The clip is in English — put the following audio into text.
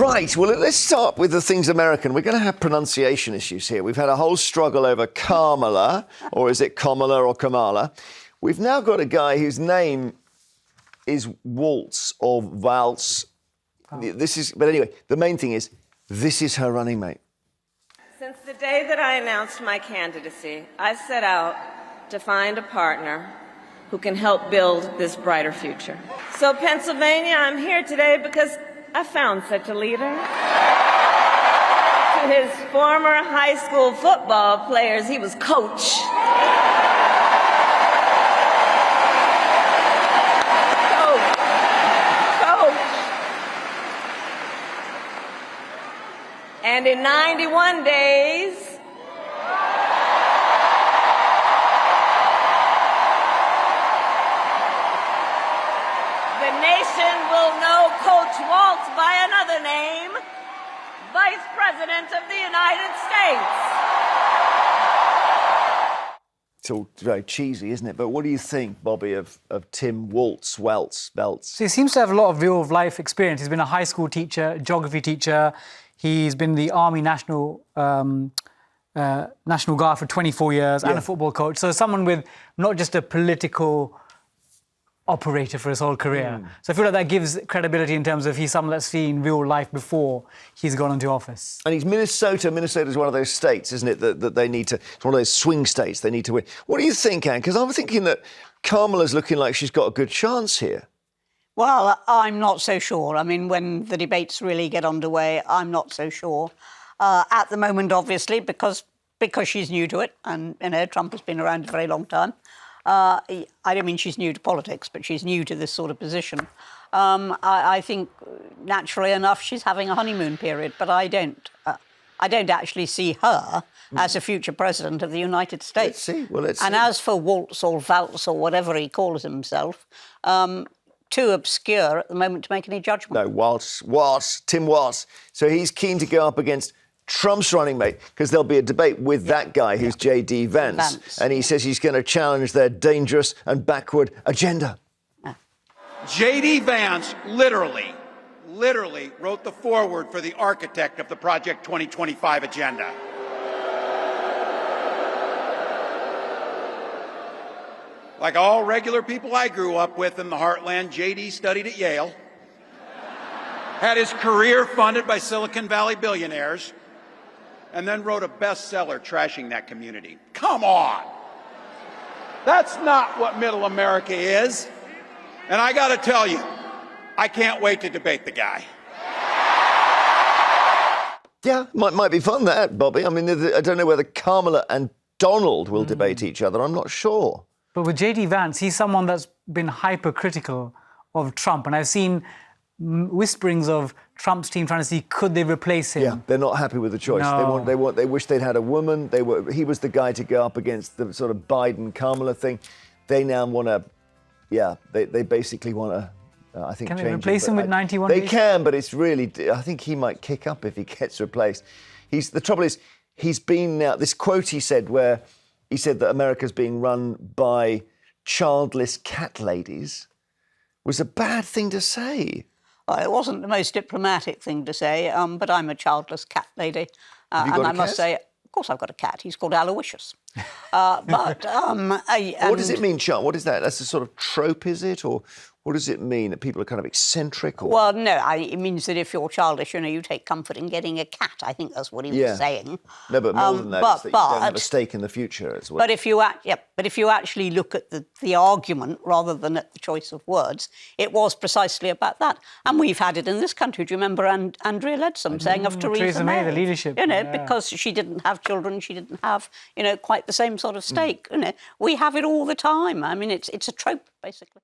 Right, well, let's start with the things American. We're going to have pronunciation issues here. We've had a whole struggle over Kamala, or is it Kamala or Kamala? We've now got a guy whose name is Walz or Valz. But anyway, the main thing is, this is her running mate. Since the day that I announced my candidacy, I set out to find a partner who can help build this brighter future. So, Pennsylvania, I'm here today because I found such a leader. To his former high school football players, he was coach. And in 91 days, the nation will know Coach Walz by another name, Vice President of the United States. It's all very cheesy, isn't it? But what do you think, Bobby, of Tim Walz? So he seems to have a lot of real-life experience. He's been a high school teacher, geography teacher. He's been the Army National Guard for 24 years and a football coach. So someone with not just a political operator for his whole career. So I feel like that gives credibility in terms of he's someone that's seen real life before he's gone into office. And he's Minnesota. Minnesota's one of those states, isn't it, that they need to... It's one of those swing states they need to win. What do you think, Anne? Because I'm thinking that Kamala's looking like she's got a good chance here. Well, I'm not so sure. I mean, when the debates really get underway, I'm not so sure. At the moment, obviously, because she's new to it, and, you know, Trump has been around a very long time. I don't mean she's new to politics, but she's new to this sort of position. I think, naturally enough, she's having a honeymoon period, but I don't actually see her as a future president of the United States. Let's see. And as for Walz or Valz or whatever he calls himself, too obscure at the moment to make any judgment. No, Tim Walz. So he's keen to go up against Trump's running mate, because there'll be a debate with that guy who's J.D. Vance. And he says he's going to challenge their dangerous and backward agenda. J.D. Vance literally wrote the foreword for the architect of the Project 2025 agenda. Like all regular people I grew up with in the heartland, J.D. studied at Yale, had his career funded by Silicon Valley billionaires, and then wrote a bestseller trashing that community. Come on! That's not what middle America is. And I got to tell you, I can't wait to debate the guy. Yeah, might be fun, that, Bobby. I mean, I don't know whether Kamala and Donald will debate each other. I'm not sure. But with J.D. Vance, he's someone that's been hypercritical of Trump. And I've seen whisperings of Trump's team trying to see, could they replace him? Yeah, they're not happy with the choice. No. They wish they'd had a woman. He was the guy to go up against the sort of Biden-Kamala thing. They now want to, they basically want to, I think, can change they replace him with 91 They days? can, but it's really, I think he might kick up if he gets replaced. The trouble is, he's been now, this quote he said where he said that America's being run by childless cat ladies was a bad thing to say. Well, it wasn't the most diplomatic thing to say, but I'm a childless cat lady. Have you got and a I must cat? say, of course I've got a cat. He's called Aloysius. What does it mean, Charles? What is that? That's a sort of trope, is it? Or what does it mean? That people are kind of eccentric? Or... Well, no, it means that if you're childish, you know, you take comfort in getting a cat. I think that's what he was saying. No, but more than that, it's that you don't have a stake in the future as well. But if you actually look at the argument rather than at the choice of words, it was precisely about that. And we've had it in this country. Do you remember Andrea Leadsom saying of Theresa May, the leadership, you know, because she didn't have children, she didn't have, you know, quite the same sort of stake. You know, we have it all the time. I mean, it's a trope, basically.